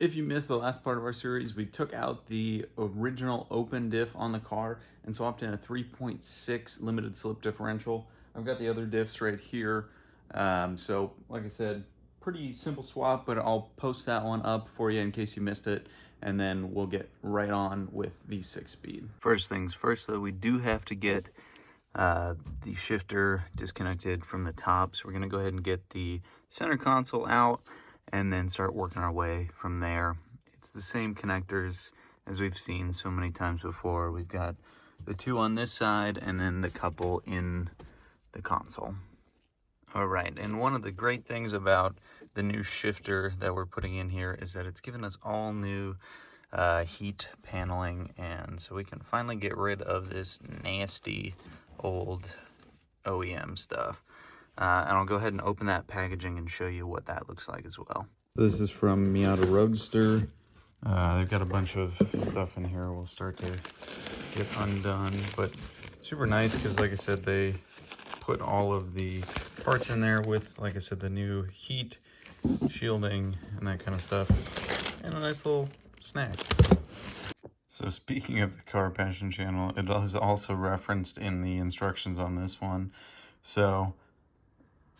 If you missed the last part of our series, we took out the original open diff on the car and swapped in a 3.6 limited slip differential. I've got the other diffs right here. So like I said, pretty simple swap, but I'll post that one up for you in case you missed it, and then we'll get right on with the 6-speed. First things first, though, we do have to get the shifter disconnected from the top. So we're going to go ahead and get the center console out and then start working our way from there. It's the same connectors as we've seen so many times before. We've got the two on this side and then the couple in the console. All right, and one of the great things about the new shifter that we're putting in here is that it's given us all new heat paneling, and so we can finally get rid of this nasty old OEM stuff. And I'll go ahead and open that packaging and show you what that looks like as well. This is from Miata Roadster. They've got a bunch of stuff in here. We'll start to get undone, but super nice because, like I said, they put all of the parts in there with, like I said, the new heat shielding and that kind of stuff, and a nice little snack. So speaking of the Car Passion channel, it is also referenced in the instructions on this one. So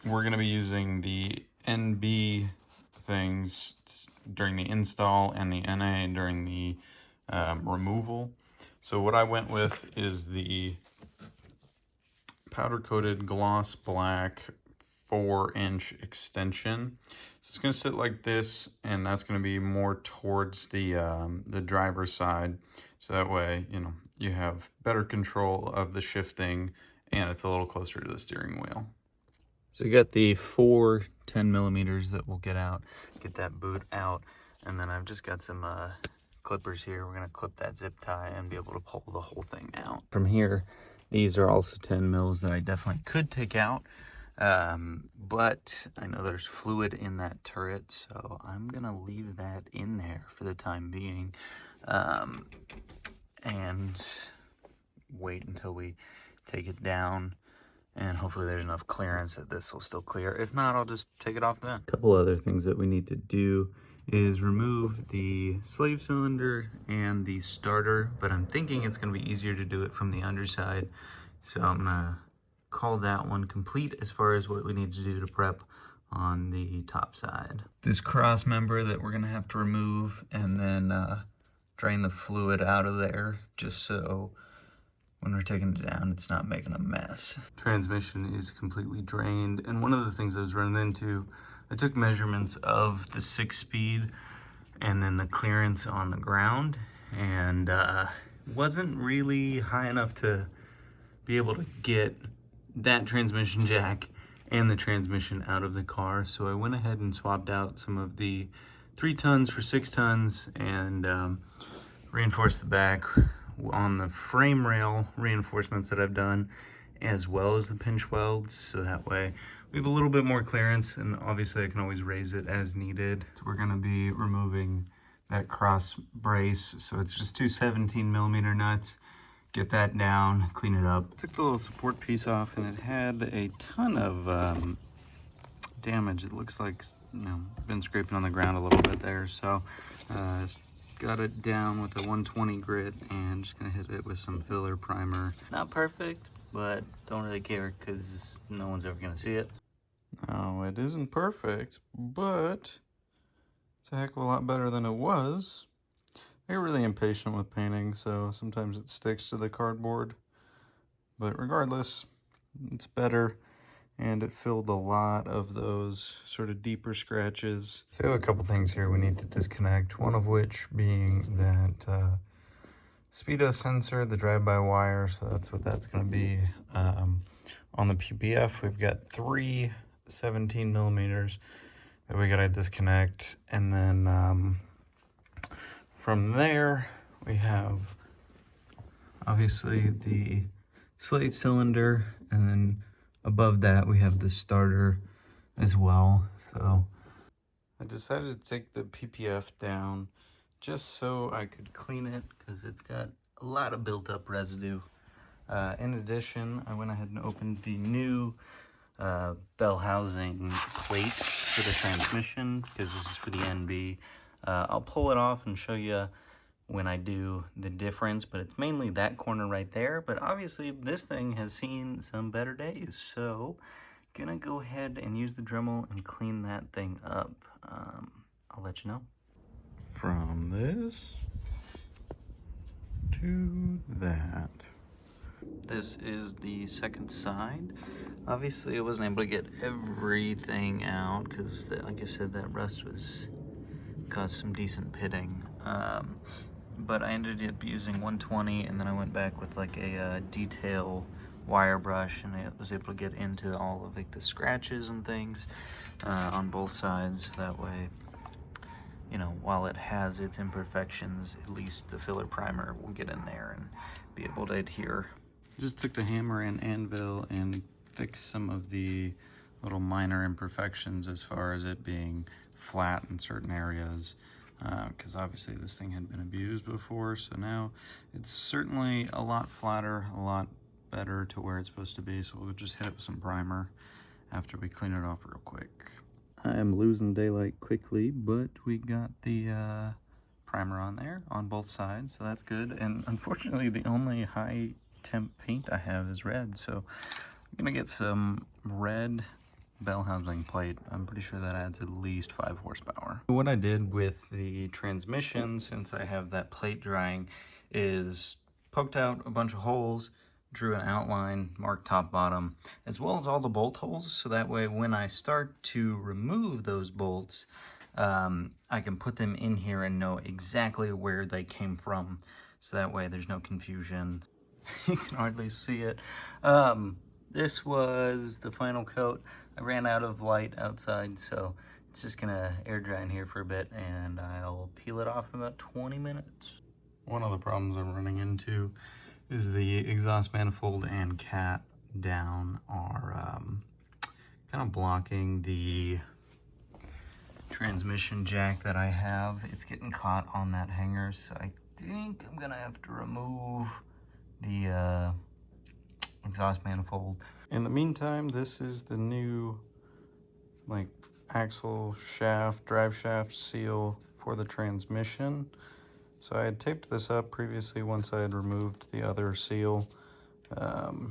we're going to be using the NB things during the install and the NA during the removal. So what I went with is the powder coated gloss black 4-inch extension. So it's going to sit like this, and that's going to be more towards the driver's side, so that way you have better control of the shifting and it's a little closer to the steering wheel. So you got the 4 10mm that we'll get that boot out, and then I've just got some clippers here. We're going to clip that zip tie and be able to pull the whole thing out. From here, these are also 10 mils that I definitely could take out, but I know there's fluid in that turret, so I'm going to leave that in there for the time being, and wait until we take it down, and hopefully there's enough clearance that this will still clear. If not, I'll just take it off then. A couple other things that we need to do is remove the slave cylinder and the starter, but I'm thinking it's going to be easier to do it from the underside, so I'm going to call that one complete as far as what we need to do to prep on the top side. This cross member that we're going to have to remove, and then drain the fluid out of there, just so when we're taking it down, it's not making a mess. Transmission is completely drained, and one of the things I was running into, I took measurements of the 6-speed and then the clearance on the ground, and wasn't really high enough to be able to get that transmission jack and the transmission out of the car. So I went ahead and swapped out some of the 3 tons for 6 tons and reinforced the back on the frame rail reinforcements that I've done, as well as the pinch welds, so that way we have a little bit more clearance, and obviously I can always raise it as needed. So we're going to be removing that cross brace, so it's just 2 17mm nuts. Get that down, clean it up. Took the little support piece off, and it had a ton of damage. It looks like, been scraping on the ground a little bit there, so got it down with a 120 grit and just gonna hit it with some filler primer. Not perfect, but don't really care because no one's ever gonna see it. No, it isn't perfect, but it's a heck of a lot better than it was. I get really impatient with painting, so sometimes it sticks to the cardboard, but regardless, it's better. And it filled a lot of those sort of deeper scratches. So we have a couple things here we need to disconnect, one of which being that speedo sensor, the drive-by-wire, so that's what that's going to be. On the PPF, we've got 3 17mm that we got to disconnect, and then from there we have obviously the slave cylinder, and then above that, we have the starter as well. So I decided to take the PPF down just so I could clean it because it's got a lot of built up residue. In addition, I went ahead and opened the new bell housing plate for the transmission because this is for the NB. I'll pull it off and show you when I do the difference, but it's mainly that corner right there. But obviously this thing has seen some better days, so gonna go ahead and use the Dremel and clean that thing up. I'll let you know. From this to that. This is the second side. Obviously I wasn't able to get everything out because, like I said, that rust caused some decent pitting. But I ended up using 120, and then I went back with like a detail wire brush, and I was able to get into all of like the scratches and things on both sides. That way, you know, while it has its imperfections, at least the filler primer will get in there and be able to adhere. Just took the hammer and anvil and fixed some of the little minor imperfections as far as it being flat in certain areas, because obviously this thing had been abused before, so now it's certainly a lot flatter, a lot better to where it's supposed to be. So we'll just hit it with some primer after we clean it off real quick. I am losing daylight quickly, but we got the primer on there on both sides, so that's good. And unfortunately the only high temp paint I have is red, so I'm gonna get some red bell housing plate. I'm pretty sure that adds at least 5 horsepower. What I did with the transmission, since I have that plate drying, is poked out a bunch of holes, drew an outline, marked top bottom, as well as all the bolt holes, so that way when I start to remove those bolts, I can put them in here and know exactly where they came from, so that way there's no confusion. You can hardly see it. This was the final coat. I ran out of light outside, so it's just gonna air dry in here for a bit, and I'll peel it off in about 20 minutes. One of the problems I'm running into is the exhaust manifold and cat down are kind of blocking the transmission jack that I have. It's getting caught on that hanger, so I think I'm gonna have to remove the exhaust manifold. In the meantime, this is the new like axle shaft, drive shaft seal for the transmission. So I had taped this up previously once I had removed the other seal. So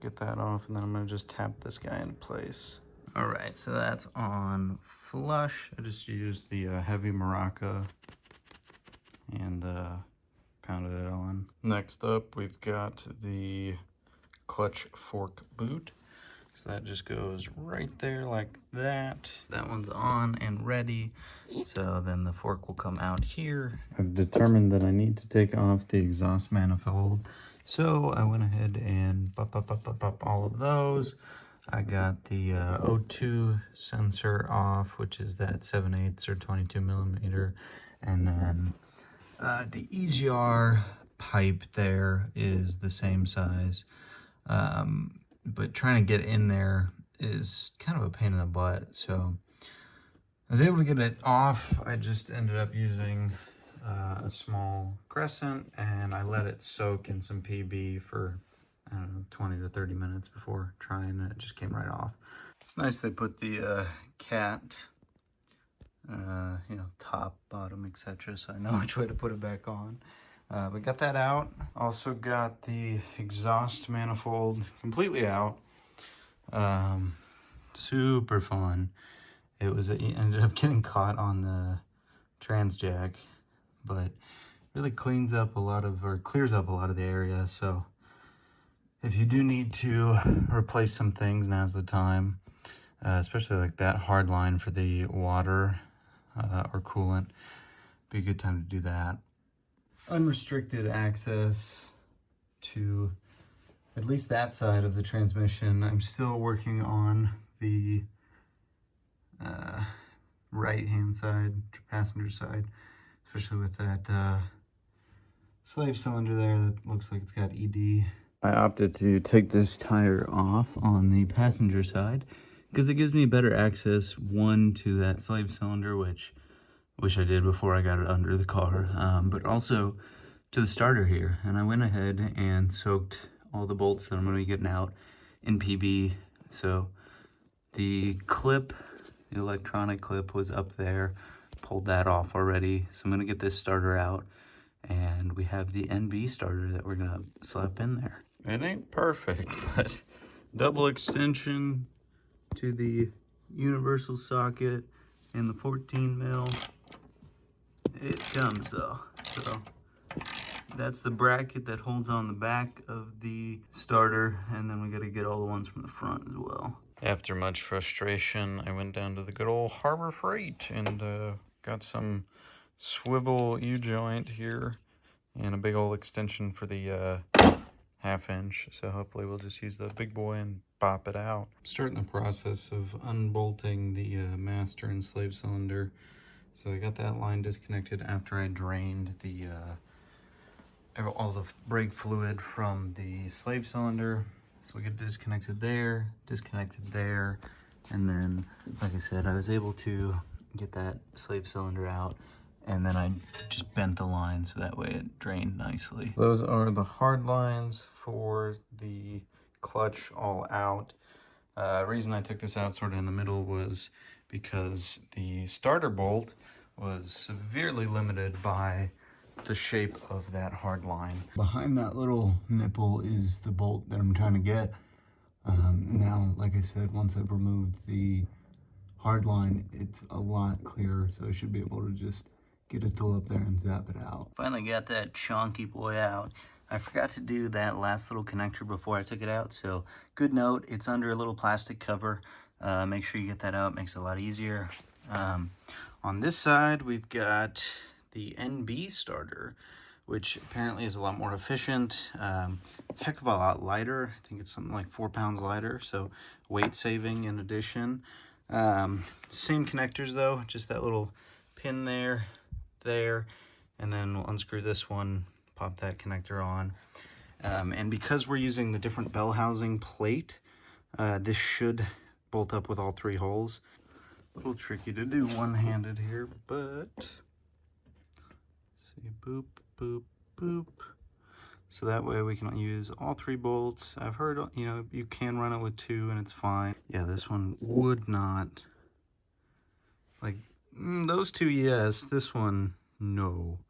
get that off, and then I'm gonna just tap this guy into place. All right, so that's on flush. I just used the heavy maraca and pounded it on. Next up, we've got the clutch fork boot. So that just goes right there like that. That one's on and ready. So then the fork will come out here. I've determined that I need to take off the exhaust manifold. So I went ahead and pop all of those. I got the O2 sensor off, which is that 7/8 or 22 millimeter. And then the EGR pipe there is the same size. But trying to get in there is kind of a pain in the butt. So I was able to get it off. I just ended up using a small crescent, and I let it soak in some PB for, I don't know, 20 to 30 minutes before trying, and it just came right off. It's nice they put the cat, you know, top, bottom, etc. So I know which way to put it back on. We got that out. Also got the exhaust manifold completely out. Super fun. It ended up getting caught on the trans jack, but really clears up a lot of the area. So if you do need to replace some things, now's the time. Especially like that hard line for the water or coolant. Be a good time to do that. Unrestricted access to at least that side of the transmission. I'm still working on the right hand side, passenger side, especially with that slave cylinder there that looks like it's got ED. I opted to take this tire off on the passenger side because it gives me better access, one, to that slave cylinder, which wish I did before I got it under the car, but also to the starter here. And I went ahead and soaked all the bolts that I'm going to be getting out in PB. So the clip, the electronic clip, was up there, pulled that off already. So I'm gonna get this starter out, and we have the NB starter that we're gonna slap in there. It ain't perfect, but double extension to the universal socket and the 14 mil. It comes though. So that's the bracket that holds on the back of the starter, and then we got to get all the ones from the front as well. After much frustration, I went down to the good old Harbor Freight and got some swivel U-joint here and a big old extension for the 1/2 inch. So hopefully we'll just use the big boy and pop it out. Starting the process of unbolting the master and slave cylinder. So I got that line disconnected after I drained the all the brake fluid from the slave cylinder. So we get disconnected there, and then, like I said, I was able to get that slave cylinder out, and then I just bent the line so that way it drained nicely. Those are the hard lines for the clutch all out. Reason I took this out sort of in the middle was because the starter bolt was severely limited by the shape of that hard line. Behind that little nipple is the bolt that I'm trying to get. Now, like I said, once I've removed the hard line, it's a lot clearer, so I should be able to just get a tool up there and zap it out. Finally got that chonky boy out. I forgot to do that last little connector before I took it out, so good note, it's under a little plastic cover. Make sure you get that out, makes it a lot easier. On this side, we've got the NB starter, which apparently is a lot more efficient, heck of a lot lighter. I think it's something like 4 pounds lighter, so weight saving in addition. Same connectors though, just that little pin there, and then we'll unscrew this one, pop that connector on. And because we're using the different bell housing plate, this should bolt up with all 3 holes. A little tricky to do one-handed here, but see, boop, boop, boop. So that way we can use all 3 bolts. I've heard, you know, you can run it with 2 and it's fine. Yeah, this one would not. Like, those 2, yes. This one, no.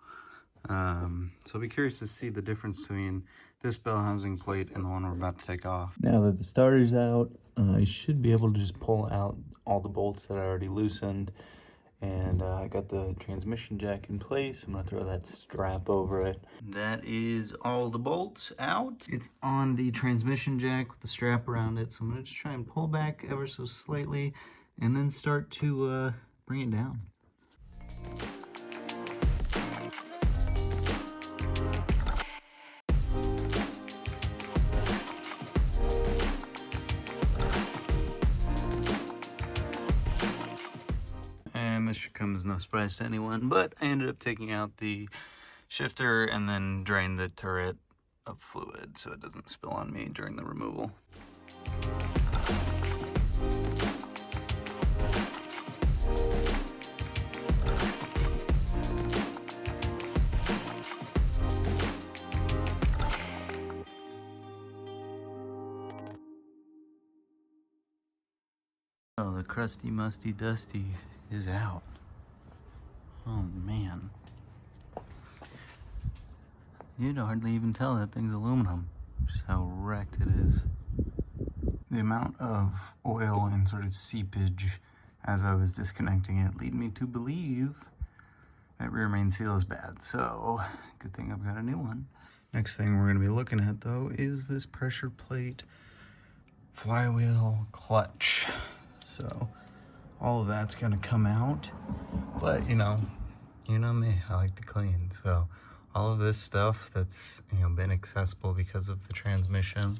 So I'll be curious to see the difference between this bell housing plate and the one we're about to take off. Now that the starter's out, I should be able to just pull out all the bolts that I already loosened. And I got the transmission jack in place. I'm gonna throw that strap over it. That is all the bolts out. It's on the transmission jack with the strap around it. So I'm gonna just try and pull back ever so slightly and then start to bring it down. And this should come as no surprise to anyone, but I ended up taking out the shifter and then drained the turret of fluid so it doesn't spill on me during the removal. Oh, the crusty, musty, dusty is out. Oh man. You'd hardly even tell that thing's aluminum, just how wrecked it is. The amount of oil and sort of seepage as I was disconnecting it lead me to believe that rear main seal is bad. So, good thing I've got a new one. Next thing we're gonna be looking at though is this pressure plate flywheel clutch. So all of that's gonna come out, but you know me, I like to clean. So all of this stuff that's been accessible because of the transmission,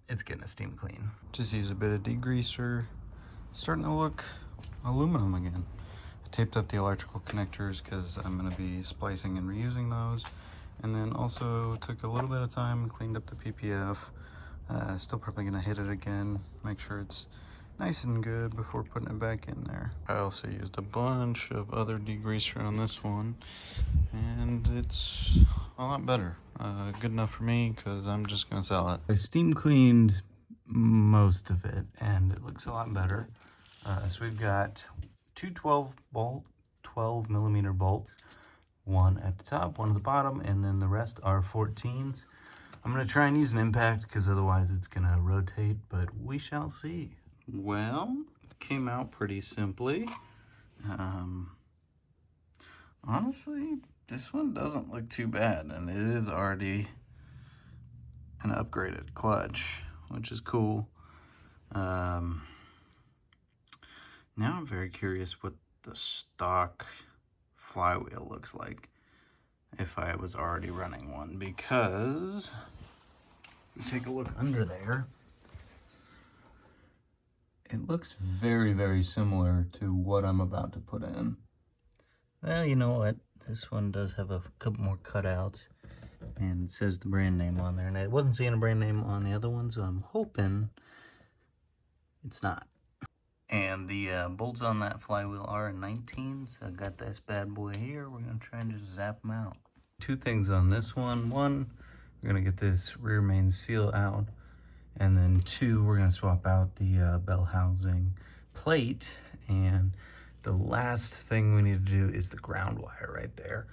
it's getting a steam clean. Just use a bit of degreaser. Starting to look aluminum again. I taped up the electrical connectors because I'm gonna be splicing and reusing those. And then also took a little bit of time and cleaned up the PPF. Still probably gonna hit it again, make sure it's nice and good before putting it back in there. I also used a bunch of other degreaser on this one, and it's a lot better. Good enough for me because I'm just gonna sell it. I steam cleaned most of it, and it looks a lot better. So we've got two 12-volt 12mm bolts. One at the top, one at the bottom, and then the rest are 14s. I'm going to try and use an impact because otherwise it's going to rotate, but we shall see. Well, came out pretty simply. Honestly, this one doesn't look too bad, and it is already an upgraded clutch, which is cool. Now I'm very curious what the stock flywheel looks like if I was already running one, because if you take a look under there, it looks very, very similar to what I'm about to put in. Well, you know what? This one does have a couple more cutouts, and it says the brand name on there. And I wasn't seeing a brand name on the other one, so I'm hoping it's not. And the bolts on that flywheel are 19, so I got this bad boy here. We're going to try and just zap them out. Two things on this one. One, we're going to get this rear main seal out. And then two, we're going to swap out the bell housing plate. And the last thing we need to do is the ground wire right there.